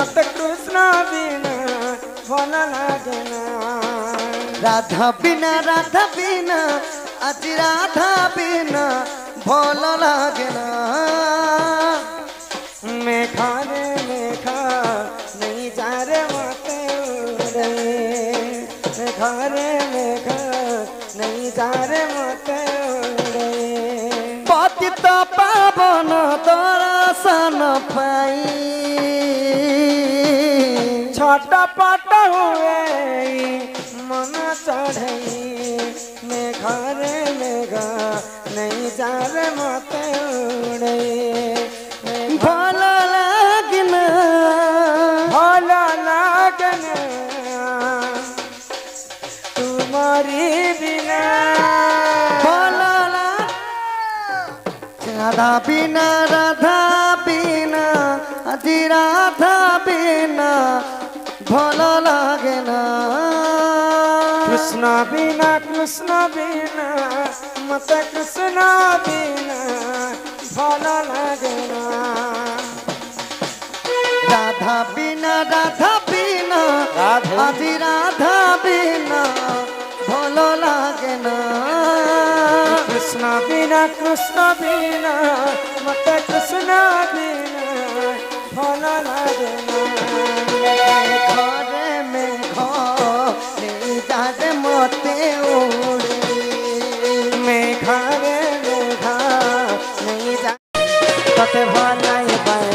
मत कृष्ण बिना भल लागे ना राधा बिना आज राधा बिना भल लागे ना मेघा रे मेघा नहीं जा रे मते उड़े मेघा रे मेघा नहीं जा रे मते उड़े पतित पावन दर्शन पाई छटपट हुए मन चढ़े मेघा रे मेघा नहीं जा रे मते उड़े भल लागना भल लागना तुम्हारी बिना भल राधा बिना আজি राधा बिना भल लागे ना कृष्ण बिना मत कृष्ण बिना भल लागे ना राधा बिना আজি राधा बिना भल लागे ना कृष्ण बिना मत कृष्ण बिना भल लागे ना घरे में नहीं जाते मते उड़े मेघा रे मेघा नहीं जा तते भलाई पाए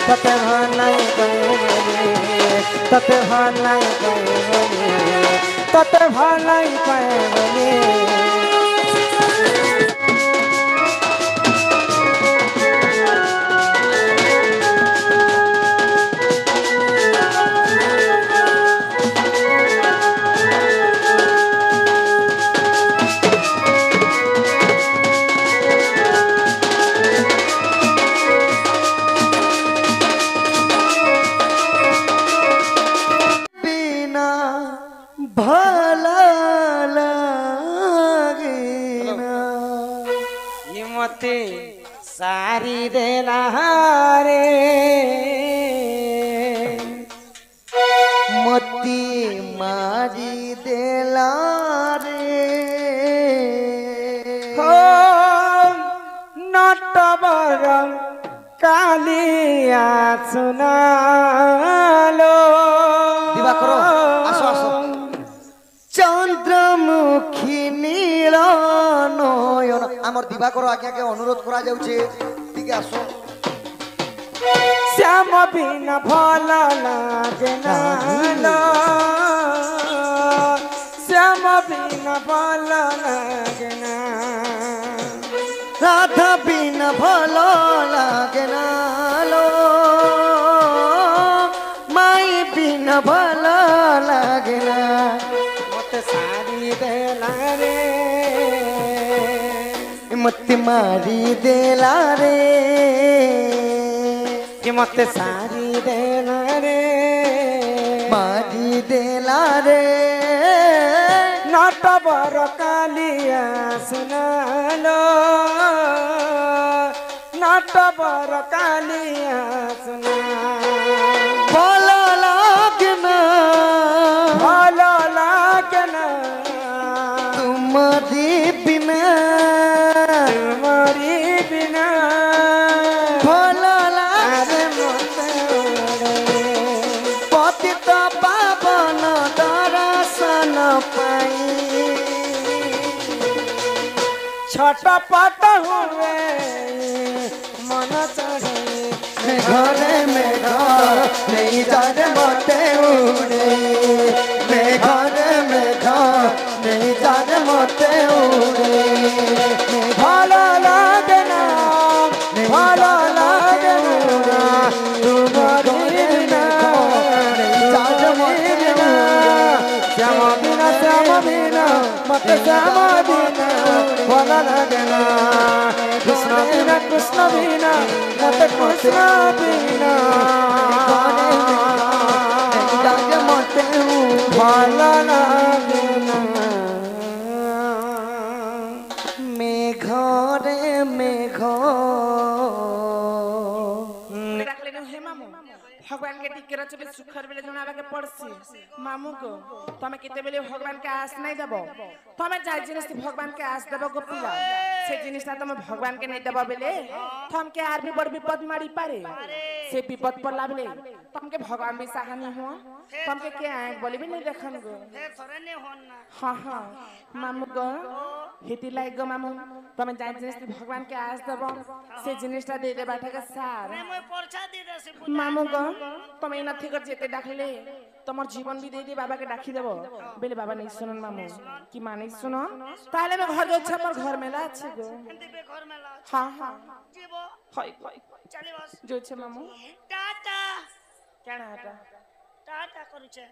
तते भलाई पाए तते भलाई पाए तते भलाई पाए भल लागे ना मते सारी देला रे मती मारी देला रे हो नटवर कालिया सुनालो दिवा करो आसो आसो चंद्रमुखी नील नयन आमर दिवाकर आज्ञा के अनुरोध करा जाउछे ठीक आसो श्याम बिना भल लागे ना श्याम बिना भल लागे ना राधा बिना भल लागे ना लो माई बिना भल लागे ना मत सारी देला रे मत मारी देला रे मत सारी देला रे मारी देला रे नटवर कालिया सुनालो नटवर कालिया सुना भल लागना भल लागना तुम्हारी बिना तुम्हारी बिना भल लागे पतित पावन दर्शन पाई छटपट हुए मन चढ़े घरे में नहीं जाने मते उड़े मैं घरे में नहीं जाने मते उड़े भल लागना भल लागना तुम्हारी बिना श्याम बिना मत श्याम बिना भल लागना कृष्ण बिना मत कृष्ण बिना भल लागना मेघ रे मेघ हेमा मामू भगवान के टिके रचबे सुखर बेले जणाबा के पड़सी मामू को तमे केते बेले भगवान के आस नहीं देबो तमे जाय जिनिस भगवान के आस देबो गोपिला से जिनिसटा तमे भगवान के नहीं देबो बेले तम के आर भी बड़ विपद मारी पारे से विपद पड़ला बेले तम के भगवान भी सहानी हो तम के आंख बोली भी नहीं देखन गो फिर थोड़े नहीं होना हां हां मामू को हिती लाइक गो मामू तमे जाय जिनिस भगवान के आस देबो से जिनिसटा दे दे बाटा के सार मैं मोय परछा दे दे से मामू को तमे नथि कर जेते डाकले तमर जीवन भी दे दे बाबा के डाकी देबो बेले बाबा नहीं सुनन मामू की माने सुनो ताले में घर जो छ पर घर में ला छ गो दिबे घर में ला हां हां जीवो हाय हाय चली बस जो छ मामू टाटा केना हटा टाटा करू छे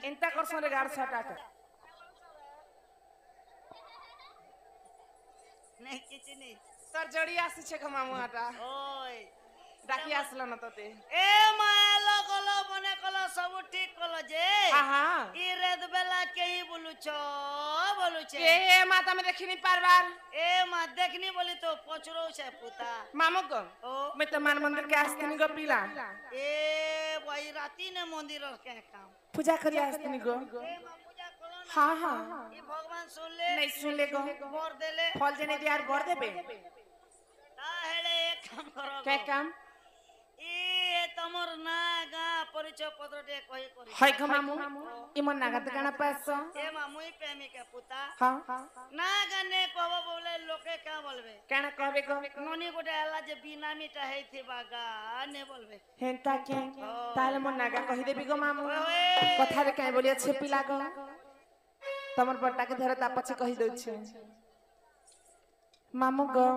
इंता करसो रे गाड़ छटा नहीं किछ नहीं सर जड़ी आसी छ ग मामू हटा ओय डाकी आसला न तते ए मालो गलो मने कलो सब ठीक कलो जे हां हां ई रेद बेला के ही बोलू छे ए माता में देखिनी पारबार ए मा देखनी बोली तो पचरो छे पुता मामू को ओ मैं तो मान मंदिर के आस्तिनी गो पीला ए वही राती ने मंदिर के काम पूजा करी आस्तिनी गो ए मा पूजा करो ना हां हां ई भगवान सुन ले नहीं सुन ले गो बर देले फल जने दियार बर देबे ता हेले एक काम करो के काम ई तमर ना गा परिचय पत्र दे कहि करी हाय ग मामू इमन नागत गाना पास ए मा मुई प्रेमी के पुता हां ना गाने कहबो बोले लोके का बोलबे केना कहबे गो ननी गोटे आला जे बिनामीटा हेथि बागा ने बोलबे हेंता के ताले मन नागा कहि देबी गो मामू ओए कथा रे काई बोलिया छे पिला गो तमर बट्टा के धरे ता पछे कहि दउ छे मामू गो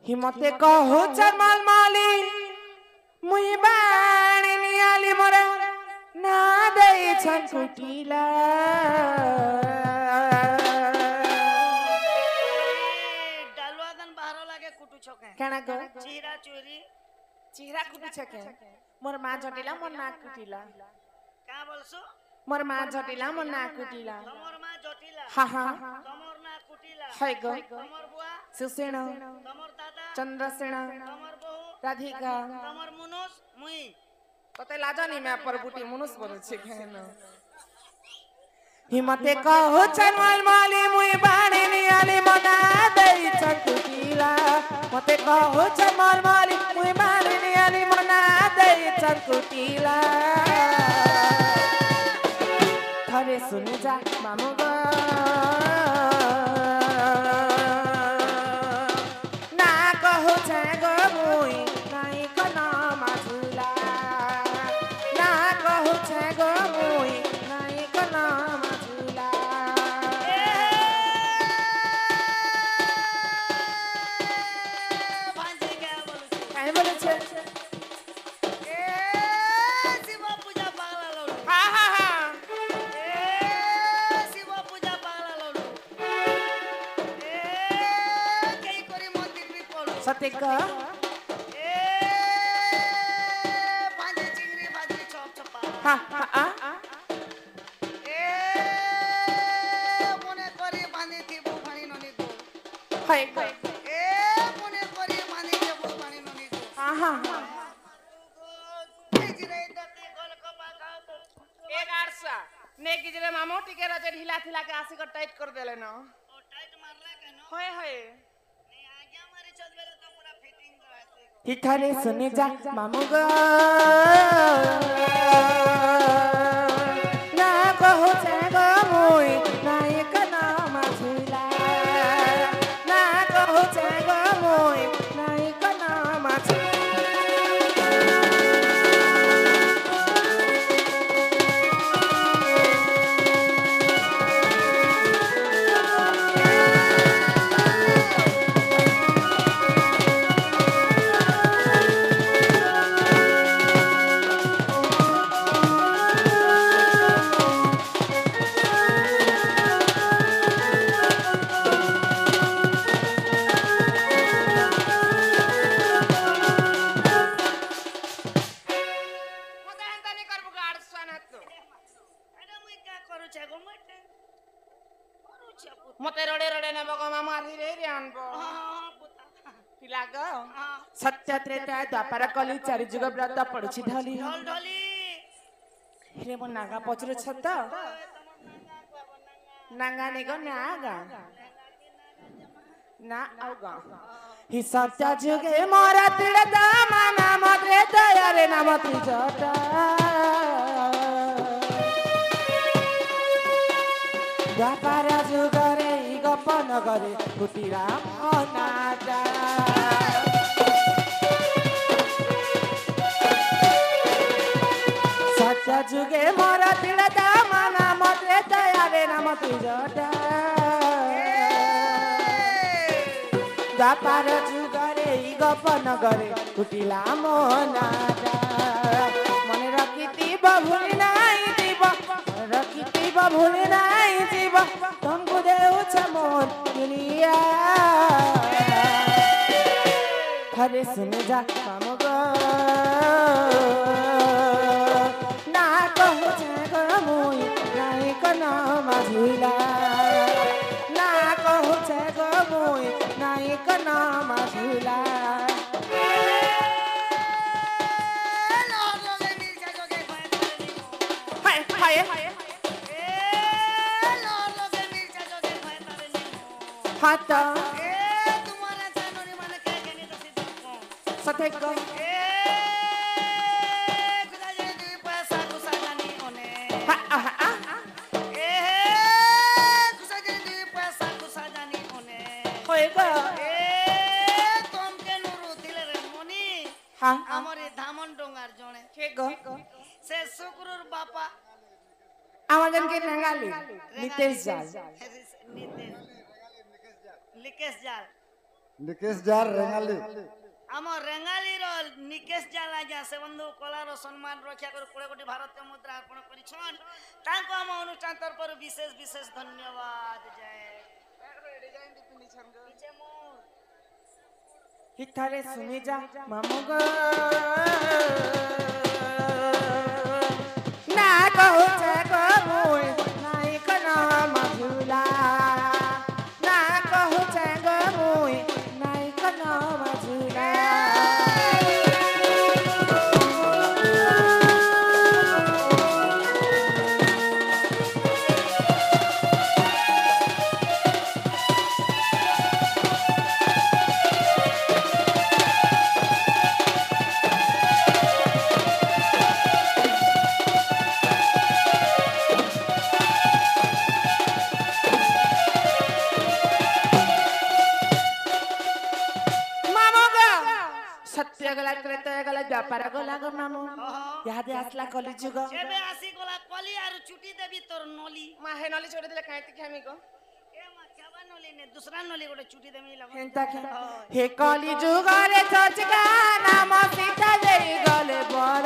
हिम्मते कहू चरमाल माली मुई बाणी नियाली मोरा ना देई छन कुटीला डालवा दन बाहरो लागे कुटू छके केना गो चीरा चोरी चेहरा कुटी छके मोर मां जटिला मोर नाक कुटीला का बोलसु मोर मां जटिला मोर नाक कुटीला तमर मा जटिला हां हां तमर ना कुटिला हाय गो तमर बुआ सुसेन तमर दादा चंद्रसेन तमर बहू राधिका तमर मुनुस मुई तते लाजा नहीं मैं पर बुटी मनुष्य बोले छे केन हिम्मते कहू चरमाल माली मुई बाणी नियाली मना देई चकुटीला मते कहू चरमाल माली मुई बाणी नियाली मना देई चकुटीला थरे सुन जा मामू गो ना कहू छे गो मुई नाई कना माझुला ना कहू छे गो मुई नाई कना माझुला भांजी के बोलसु काई बोले छे ए शिव पूजा पागला लौडू हा हा हा ए शिव पूजा पागला लौडू ए केई करी मंदिर भी पड़ू सत्य का ए भांजी चिंगरी भाजी चौप चपा हा हा आ ए मने करी बांधी थी बुफानी ननी को हाय गो ए मने करी बांधी थी बुफानी ननी को हा हा हा गिरे दती गल कपा खाओ तो एक आरसा ने गिजरे मामू टिके रजे ढीला थिला के आसी को टाइट कर देले न ओ टाइट मारला के नो होय होय नहीं आज्ञा मारी चद बेले तो पूरा फिटिंग रहते हिथरे सुने जा मामू गो ना कहू छे गो मुई नाई कना माझुला ना कहू छे गो मुई नाई कना माझुला मते हंता नहीं करबो गाड़ सन हतो अरे मुई का करू छे गो मटे करू छे पुता मते रडे रडे ने बगो मामा रे रे आनबो हां पुता पिला गो हां सत्य त्रेता द्वापर कली चारि जुग व्रत पड़ुछि ढली ढल ढली रे मो नागा पचरु छत नागा नेगो नागा ना आउगा हि सत्य जुगे मोरा त्रिडता माना मत्रे तयारे नाम त्रिजटा द्वापर जुगरे गप नगरे कुटिरा अनाटा सत्य जुगे मोरा त्रिडता माना मत्रे तयारे नाम त्रिजटा द्वापर जुगरे गप नगरे कुटिला मोनाटा मन रखिति भूली नाई जीव रखिति भूली नाई जीव तुमको देउछ मोर दुनिया हरे सुन जा कामग ना कहु छग मुई नाई कना माझिला ना कहु छग मुई नाई कना माझिला हाय हाय हात सथे को আমার ধামন ডোঙ্গার জনে সে শুক্রুর বাপা আমাদের কে নেঙ্গালি নিতেশ জাল লিকেশ জাল নিকেশ যার রেঙালি আমার রেঙ্গালির নিকেশ জাল আজ্ঞা সে বন্ধু কলার সম্মান রক্ষা করে 20 কোটি ভারতীয় মুদ্রা অর্পণ করিছন তাঙ্কু আম অনুষ্ঠান তরফর বিশেষ বিশেষ ধন্যবাদ জয় हिथारे सुनी जा मामुग ना कहु छग मुई नाई कना माझुला ना कहु छग मुई नाई कना माझुला सत्य गला त्रेता गला व्यापार गला गो मामू यादे आसला कली जुग जेबे आसी गला कली आर छुट्टी देबी तोर नली माहे नली छोड़ दिले काहे खामी को ए मा चाबा नली ने दूसरा नली गोटे छुट्टी देमी लगो हेंता के हे कली जुग रे चचका नाम सीता देई गले बर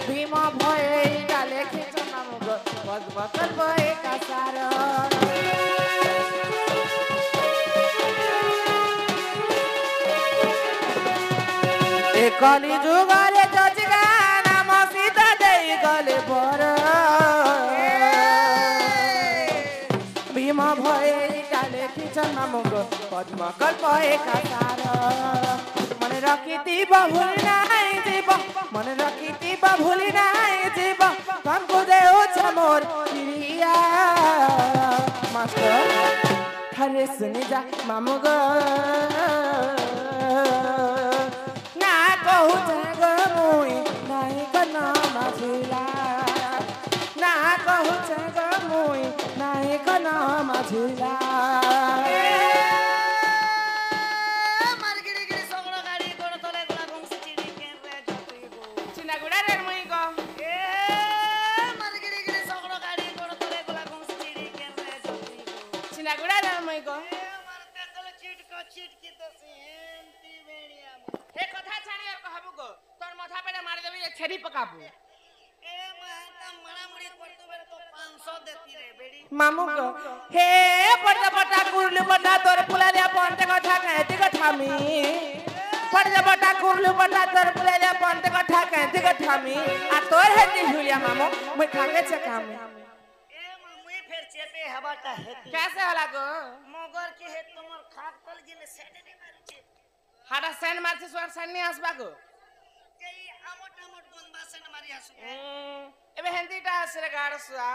भीम भय डाले खिच नाम गो बगबकर भय कासार कली जुगरे चचका नाम सीता देई गले बर भीम भय डाले खिचन नामक पद्म कल्प एकासार मन रखिति भूल नाई जीव मन रखिति भूल नाई जीव तुमको देउछ मोर प्रिया मास्टर खरे सुनि जा मामुग कहु छग मुई नाई कना माझिला ना कहु छग मुई नाई कना माझिला मार्गिरी गिरी सगळो गाडी गोड तले गला गंगसी चिडी केन रे जतई गो चिनागुडा रे मुई को ए मार्गिरी गिरी सगळो गाडी गोड तले गला गंगसी चिडी केन रे जतई गो चिनागुडा रे मुई को ए मारते तले चिट की दसी एंती बेणिया हे कथा छाड़ी और कहबू को तोर माथा पे मार देबी छेरी पकाबू ए माता मणा मुड़ी करतो बेरे तो 500 देती रे बेड़ी मामू को हे पड़दा पटा कुरलु पटा तोर पुलालिया पंते कथा कहती कथामी पड़दा पटा कुरलु पटा तोर पुलालिया पंते कथा कहती कथामी आ तोर हेती हुलिया मामू मैं खाके छकामी ए मुई फेर चेपे हवाटा हेतु कैसे होला गो मगर के हे तुमर खाक तल गेले सेटे नहीं मारुचे हाडा सेंड मारछे सोर सेंड नहीं आसबा गो केई आमोट आमोट गुंबा सेंड मारी आसु एबे हेंतीटा आसरे गाड़ सुआ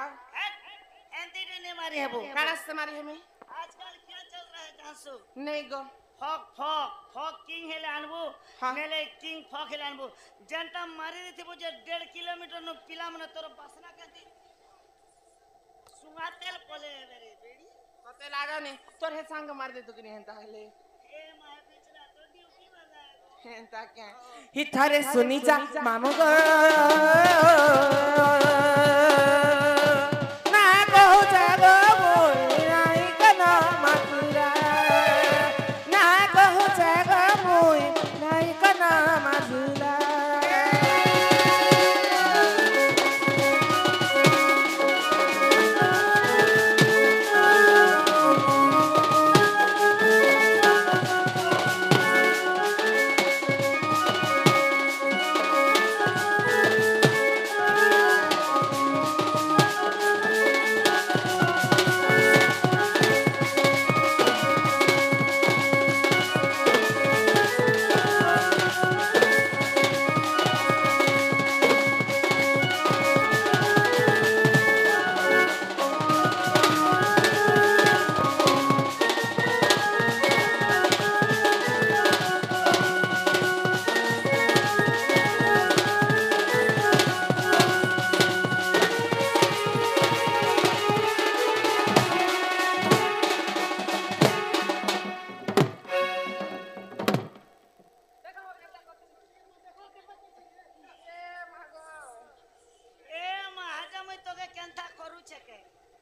एंतीटे ने मारी हेबो गाड़ से मारी हमें आजकल क्या चल रहा है जानसु नहीं गो फक फक फक किंग हेले आनबो हाँ। नेले किंग फक हेले आनबो जनता मारी देथिबो जे 1.5 किलोमीटर नो पिला मन तोर बसना केती सुंगा तेल पले मेरे बेड़ी तते लागो नहीं तोर हे संग मार दे तो कि नहीं हेंता हले ए माय पिछला तो ड्यूटी लगाएगो हेंता क्या ही थारे सुनी जा मामू गो ना कहू जागो मोई नाई कना मातुरा ना कहू जागो मोई नाई कना मातुरा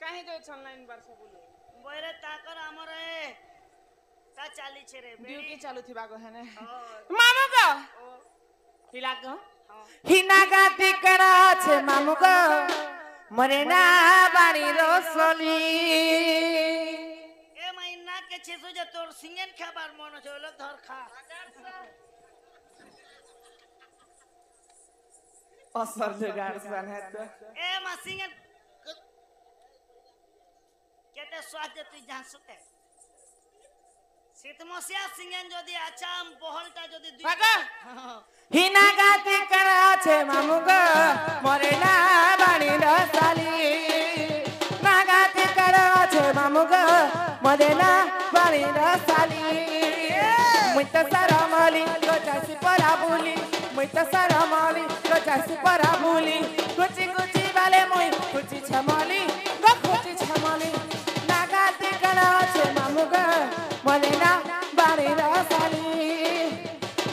कहीं जो ऑनलाइन बार सब बोलो बोले ताकर हमरे ता चाली छे रे ड्यूटी चालू थी बागो है ने ओ मामू गो हिला गो हिना गाती करा छे मामू गो मरे ना बाणी रसली ए महीना के छेसो जे तोर सिंगन खाবার মন হলো ধর খা असर जगाड़ सन है तो ए मा सिंगन केते स्वाद তুই জানছতে শীতমসিয়া সিংহেন যদি আচাম বহলটা যদি দুই ভাগা হিনা গাতি করা আছে মামু গো মরে না বাণী রসালি না গাতি করা আছে মামু গো মরে না বাণী রসালি মুই তো সারামালি গো চাষি পরা বুলি মুই তো সারামালি গো চাষি পরা বুলি কুচি কুচি বালে মুই কুচি ছমালি গো কুচি ছমালি না গাতি করা আছে মামু গো মরে না বাণী রসালি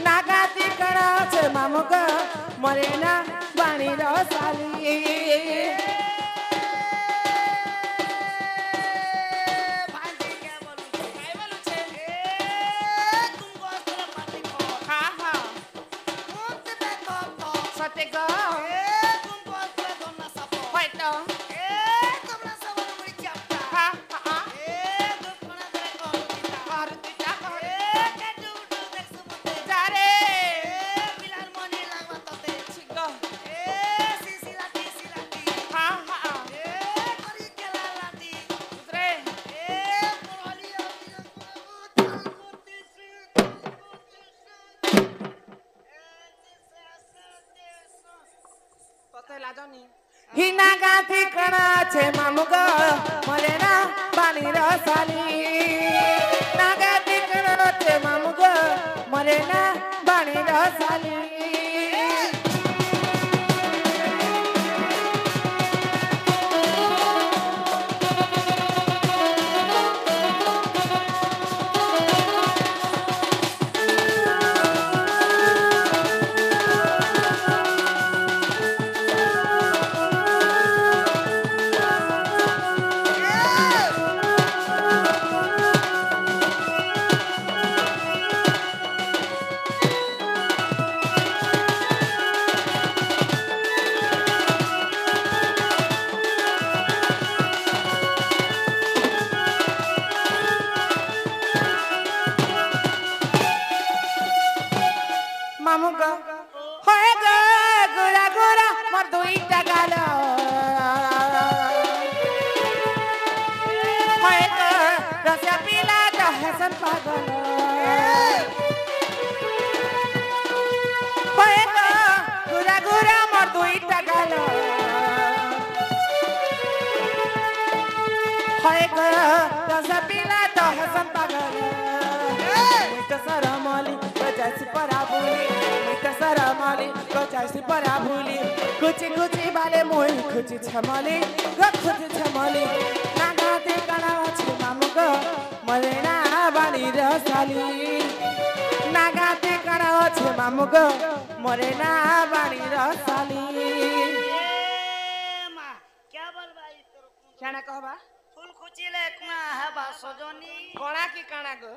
না গাতি করা আছে মামু গো মরে না বাণী রসালি ভাজি কে বলু কাই বলছে এ তুমি গোস্তরে পাটি খো হা হা মুতে বে তো সতে গো এ তুমি গোস্তরে ধন্না সাপো হয়তো এ তোমরা সবার মুড়ি চাপটা হা হা এ দুপনা ধরে কো দিতা আর দিতা এ কেটু উঠু দেখছু মতে যারে এ বিলার মনে লাগবা তোতে চিগো এ সিসিলাটি সিলাটি হা হা এ করি কেলা লাটি উতরে এ পড়ালি আপিরা তাল করতেছি কত লাজনি হিনা গাতি করা আছে মামু গো মরে না বাণী রসালি না গাতি করা আছে মামু গো মরে না বাণী রসালি মামু গো হয় গো গোরা গোরা মোর দুইটা গাল এ हसन पागल होए गो गुरा गुरा मोर दुईटा गाल होए गो दस पिला तो हसन पागल मिट सरमली तो जैसी परा भूली मिट सरमली तो जैसी परा भूली कुची कुची बाले मोई कुची छमली कुची छमली नागाते कणा अछि मामुग मरेना बानी रसाली नागाते कणा अछि मामुग मरेना बानी रसाली মা क्या बोलबा ई तोर क्या कहबा फूल खुचिले कुना हेबा सजनी कोणा की काना गो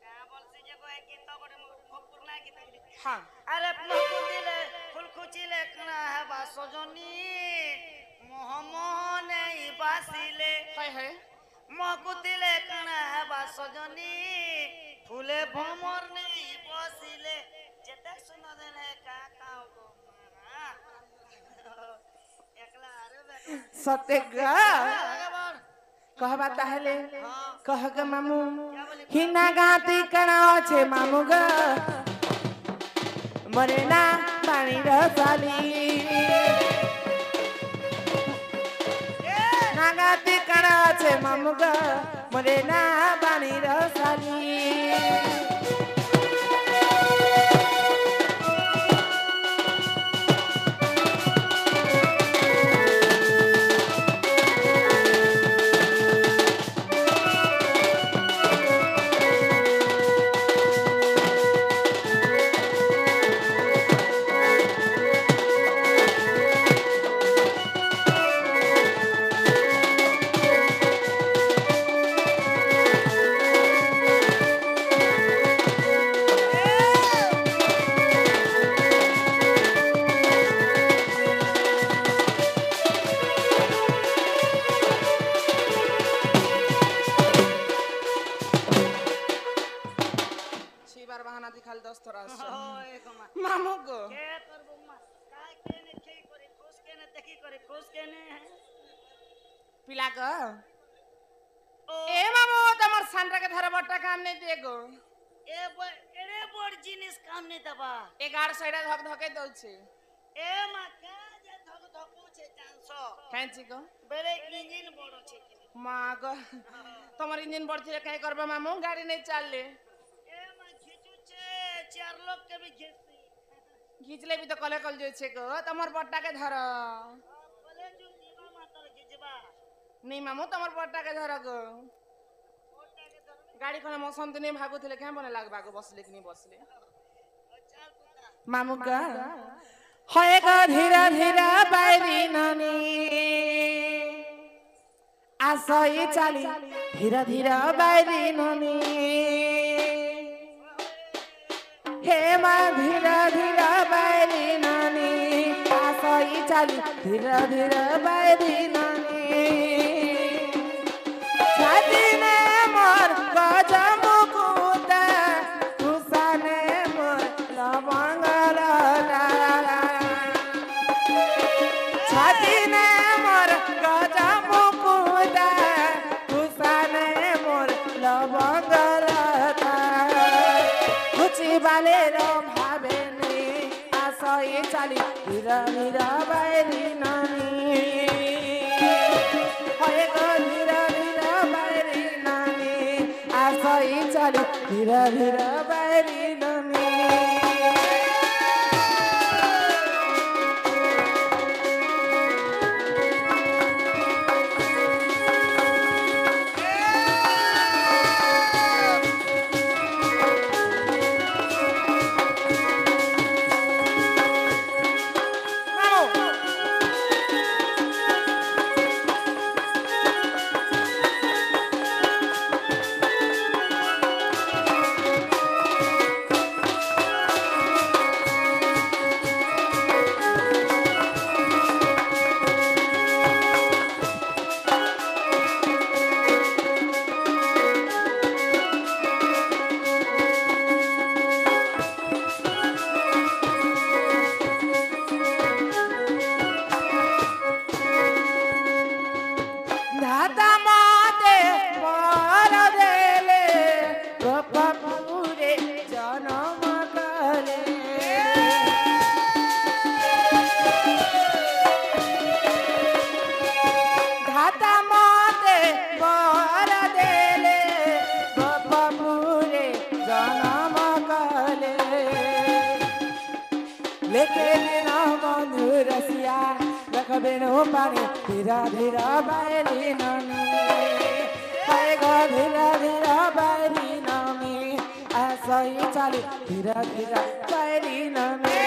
क्या बोलसी जे कोई गीत गोटे पुरना गीत हां अरे फुलकुचिले फुलकुचिले कुना हेबा सजनी मोह नहीं बासिले हाय हाय मकुतिले कुना हेबा सजनी फूले भमर नहीं बसिले जेते सुनो देले का काओ गो एकला अरे बेटा सत्य गा कहबा ताहले कह ग मामू हिना गाती कणा छे मामू ग मरेना पानी रसाली नागाती कणा छे मामू ग मरेना पानी रसाली मामू को के करबो मा काय केने छै करे खुश केने देखी करे खुश केने पिला ग ए मामू तमर सांडा के धर बट्टा काम नहीं देगो एरे बड़ जिनिस काम नहीं दबा ए गाड़ साइडा धक धके दउ छे ए मा का जे धक धकू छे जानसो कैंची को बेरे इंजन बड़ो छे मा ग तमर इंजन बड़ छे काय करबा मामू गाड़ी नहीं चलले ए मा घिचू छे चार लोग के भी घिची घिचले भी तो कले कल जो छे को तमर बट्टा के धर बोले जो जीवा मातर घिचबा नहीं मामू तमर बट्टा के धर गो ओटा के धर गाड़ी कोन मौसम तो नहीं भागो थले क्या बने लागबा गो बसले कि नहीं बसले चल पुता मामू ग होए ग धीरे धीरे बैरी नानी आसई चाली धीरे धीरे बैरी नानी हे मा धीरे धीरे बैरी नानी आसई चाली धीरे धीरे बैरी नानी छाती में मोर गजम मुकुट तुसाने मोर लवंगल छाती में मोर गजम मुकुट तुसाने मोर लवंगल कुची बाले रो भावे नी आसई चाली धीरे धीरे बैरी नानी होए गो धीरे धीरे बैरी नानी आसई चाली धीरे धीरे बैरी नानी लेके बिना बंधु रसिया रख बिनो पानी धीरा धीरा बैली नानी पाएगा धीरा धीरा बैली नानी ऐसा ही चले धीरा धीरा बैली नानी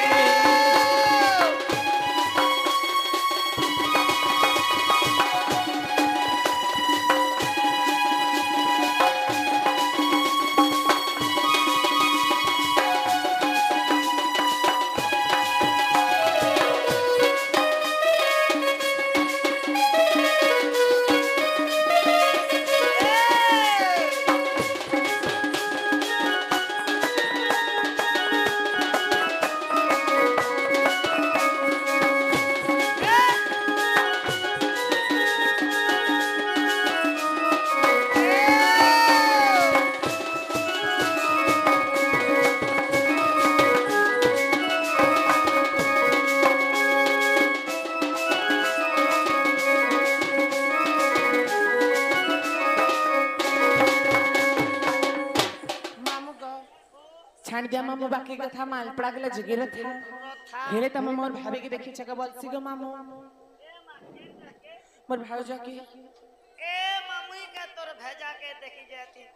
छान दिया मामू बाकी कथा मालपड़ा गेला जगिर था हेले तम मोर भाभी के देखि छक बोलसी गो मामू मोर भाऊ जाके ए मामुई के तोर भेजा के देखी जाती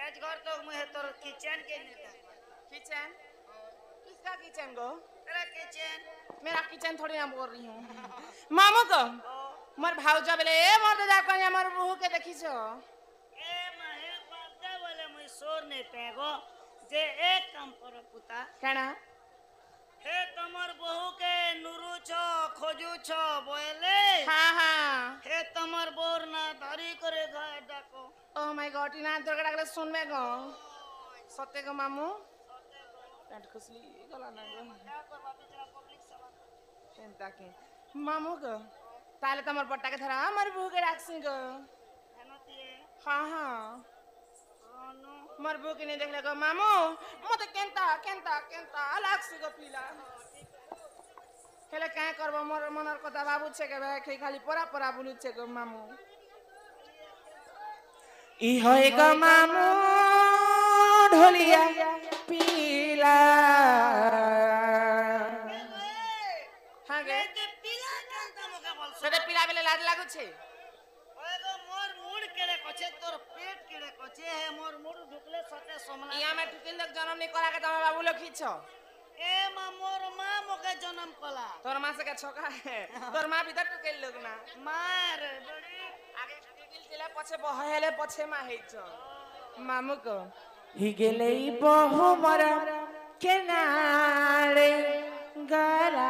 एज घर तो मुहे तोर किचन के निर्धार किचन किसका किचन गो तेरा किचन मेरा किचन थोड़ी ना बोल रही हूँ मामू को मोर भाऊ जा बोले ए मोर दादा कन्या मोर बहू के देखी छो ए माहे बादा बोले मुई सोर नहीं पेगो जे एक काम करो पुता केना हे तमर बहू के नुरु छो खोजू छो बोले हाँ हाँ हे तमर बोर ना धरी करे घर डाको ओ माय गॉड इना दरगड़ा गले सुनबे गो सत्य गो मामू पेट खुसली गला ना गो चिंता के मामू गो ताले तमर बट्टा के धरा हमर बहू के राखसी गो हाँ हाँ मोर बहू के नहीं देखले गो मामू मते केंता केंता केंता लागसी गो पीला हेले काय करबो मोर मनर कथा बाबू छे के भाई खाली परा परा बुलु छे गो मामू ई होय गो मामू ढोलिया पीला हां गे पीला कांता मोके बोलसो सदे पीला बेले लाज लागु छे ओएगो मोर मुड़ केड़े कछे तोर पेट केड़े कछे हे मोर मुड़ ढुकले सते सोमला इया में टुकिल लग जन्म नहीं करा के तमे बाबू लखी छ ए मां मोर मां मोके जन्म कला तोर मां से के छोका है तोर मां भीतर टुकिल लोग ना मार बड़ी आगे टुकिल दिले पछे बहेले पछे मा हेइ छ मामू को ही गेले बहु मर केनारे गला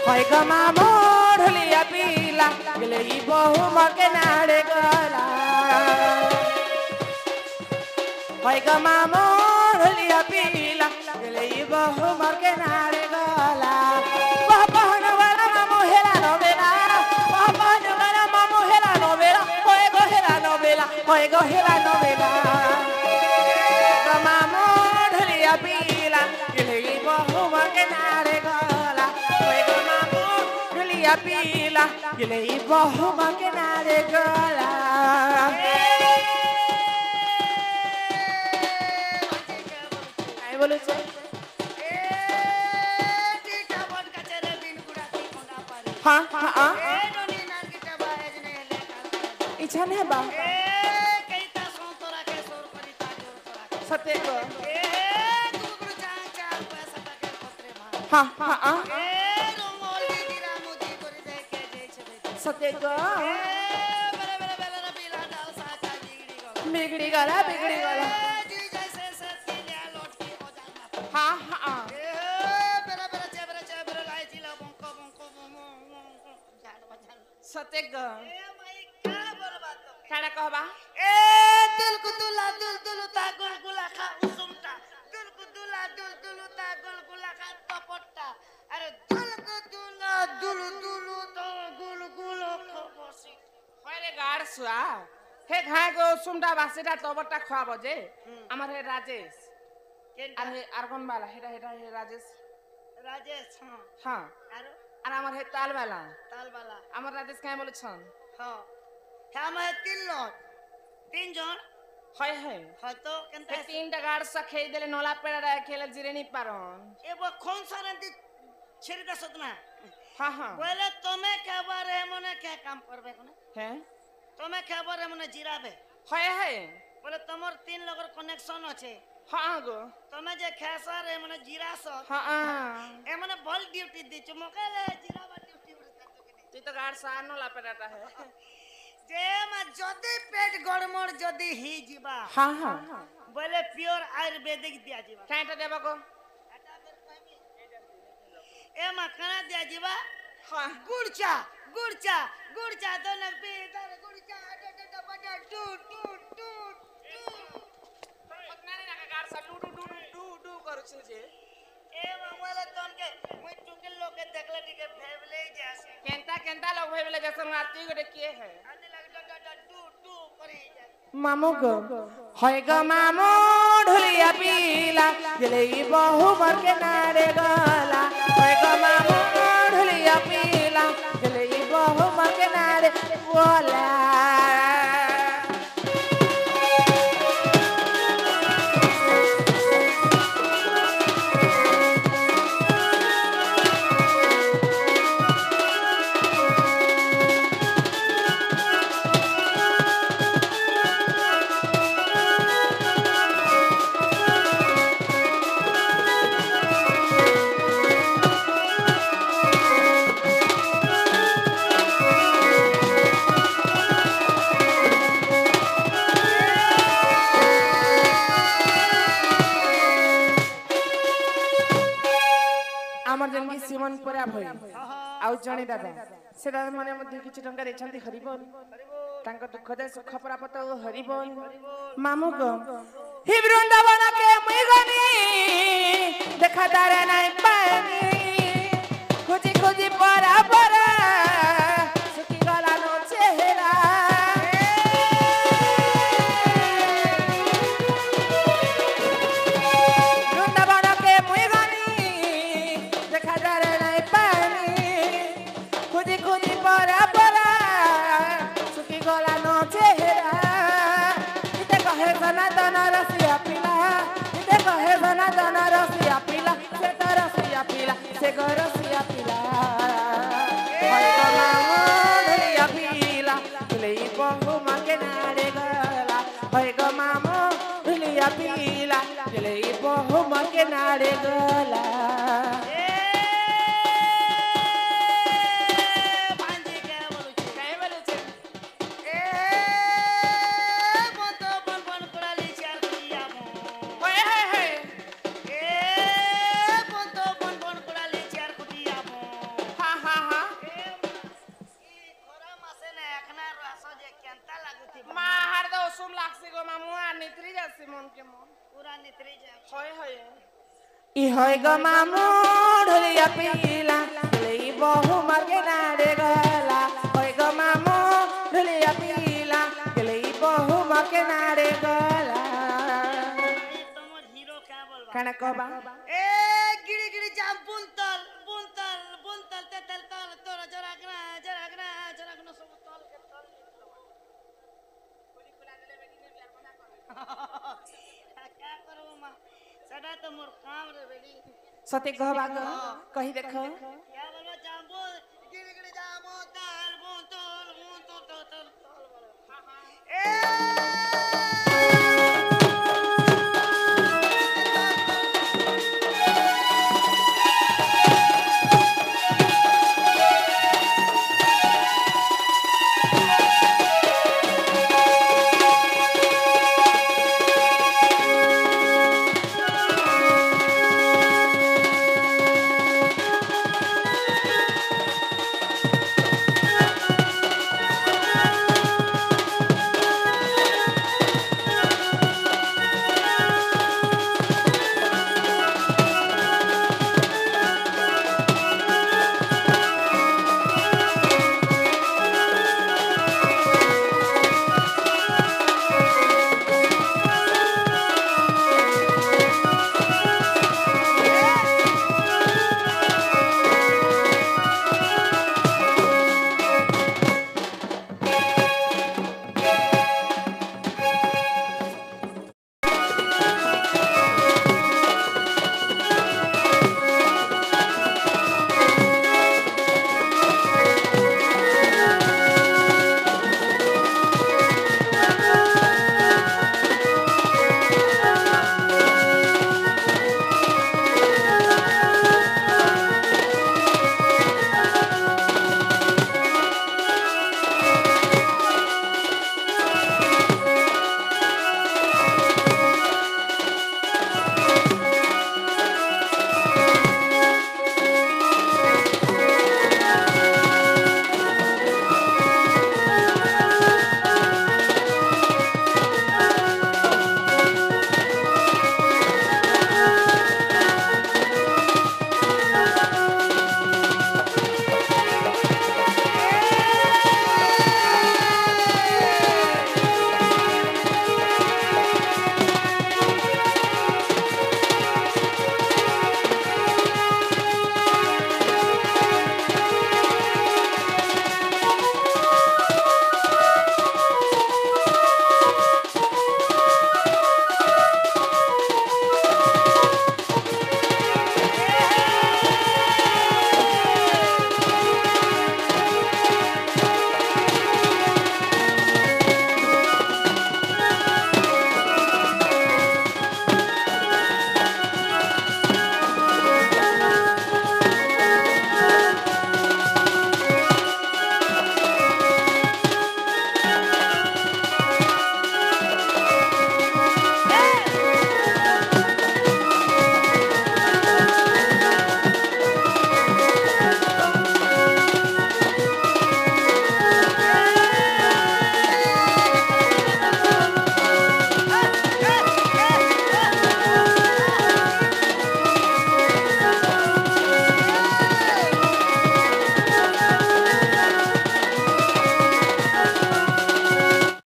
होय गो मामू ढोलिया पीला गेले ई बहु मके नाड़े गला होय गो मामू ढोलिया पीला गेले ई बहु मके नाड़े गला पहपहन वाला मामू हेला नोवेला पहपहन वाला मामू हेला नोवेला होय गो हेला नोवेला होय गो हेला नोवेला गो मामू ढोलिया पीला गेले ई बहु मके नाड़े गला पीला गिले बहु मके नारे गला काय बोलू छे ए टीटा बन कचरे बिन गुड़ा की कोंडा पारी हां हां ए नोनी नान की टबाज ने ले इच्छा नहीं बा ए कईता सो तोरा के सोर करी ता जोर तोरा सत्य को ए गुगुड़ चांग चार पैसा के पत्रे भाई हां हां ए रोमोल गिरा मुदी कर दे के जे छबे सत्य को बरे बरे बरे बिला डाल साचा बिगड़ी गला जी जैसे सती ले लौट के हो जाना हां हां ए बरे बरे चेबरे लाई जिला बंको बंको झाड़ बजाल सत्य को ए माई का बर्बाद तो खाना कहबा ए दिल को दुला ता गुलगुला खा उसुमटा दिल को दुला ता गुलगुला खा पपट्टा अरे दिल को দুলু দুলু তো গুল গুল খবসি হইলে গাড় শুয়া হে ঘাই গো সুমটা বাসিটা তবরটা খাওয়াবো যে আমার হে রাজেশ আর হে আরগন বালা হেটা হেটা হে রাজেশ রাজেশ হ্যাঁ হ্যাঁ আর আর আমার হে তালবালা তালবালা আমার রাজেশ কাই বলেছন হ্যাঁ হ্যাঁ আমার তিন লোক তিনজন হয় হয় হয়তো কেনতে হে তিনটা গাড় সা খেয়ে দিলে নলা পেড়া খেলে জিরে নি পারন এবার কোন সারান্তি ছেড়ে দাস না হ্যাঁ হ্যাঁ বলে তুমি খাবারে মনে কে কাম করবে কোনে হ্যাঁ তুমি খাবারে মনে জিরাবে হয় হয় বলে তোমার তিন লোকের কানেকশন আছে হ্যাঁ গো তুমি যে খেসারে মানে জিরাস হ্যাঁ এ মানে ভাল ডিউটি দিছ মকালে জিরাবা ডিউটি করে তাকে তুই তো গাড় সা নলা পেড়াটা হে যে মা যদি পেট গড়মড় যদি হি জিবা হ্যাঁ হ্যাঁ বলে পিওর আয়ুর্বেদিক দিয়া জিবা কাইটা দেবা গো এ মা কানা দিয়া জিবা হ্যাঁ গুড়চা গুড়চা গুড়চা দোন পিতর গুড়চা ডা বড় টু টু টু পতনানি না গাড় সা do do do do do করছে যে এ মা বলে তোনকে মুই টুকেল লোকে দেখলে দিকে ভেবলেই যাসে কেনতা কেনতা লোক ভাই বলে জেসন আরতি গটে কে হে আনি লাগে ডা টু টু করে যায় মামু গো হয় গো মামু ঢুলিয়া পিলা গেলেই বহু মরকে নারে গলা হয় গো মামু ঢুলিয়া পিলা গেলেই বহু মরকে নারে গলা আমার যেমন সিমন পরা ভই ଆଉ ଜଣେ ଦାଦା ସେ ଦାଦା ମାନେ ମଧ୍ୟ କିଛି ଟଙ୍କା ଦେଇଛନ୍ତି ହରିବୋଲ ତାଙ୍କ ଦୁଃଖ ଦେ ସୁଖ ପ୍ରାପ୍ତ ହରିବୋଲ ମାମୁ ଗো ହି ବୃନ୍ଦାବନ କେ ମୁଇ ଗନି দেখা তারে নাই পানি খুঁজি খুঁজি পরা পরা সুখী গলা নো চেহারা বৃন্দাবন কে মুই গনি দেখা তারে নাই পানি খুঁজি খুঁজি পরা পরা সুখী গলা নো চেহারা ইতে কহে সনাতন রসিয়া পিলা ইতে কহে সনাতন রসিয়া পিলা সে তো রসিয়া পিলা সে গো রসিয়া পিলা হয় গো মামু ঢুলিয়া পিলা ঢুলেই বহু মাকে নারে গলা হয় গো মামু ঢুলিয়া পিলা ঢুলেই বহু মাকে নারে গলা এ ভাঞ্জি কে বলুছি কাই বলেছে এ মত বন বন করালি চার দিয়া মো হয় হয় হয় এ মত বন বন করালি চার দিয়া মো হা হা হা এ ই খরা মাসে না একনা রস যে কেনতা লাগুতি মা হার দো সুম লাগছে গো মামু আর নিত্রি যাচ্ছে মন কে মন পুরা নিত্রি যা হয় হয় ই হয় গো মামু ঢুলিয়া পিলা ঢুলেই বহু মাকে নারে গলা হয় গো মামু ঢুলিয়া পিলা ঢুলেই বহু মাকে নারে গলা তোমার হিরো কা বলবা কেন কবা এ গিড়ি গিড়ি জাম বুনতল বুনতল বুনতল তেতল তল তোর জরাগনা জরাগনা জরাগনা সব তল কে তল क्या करो मां सदा तो मोर काम रे बेडी সতে কহবা গো কহি দেখ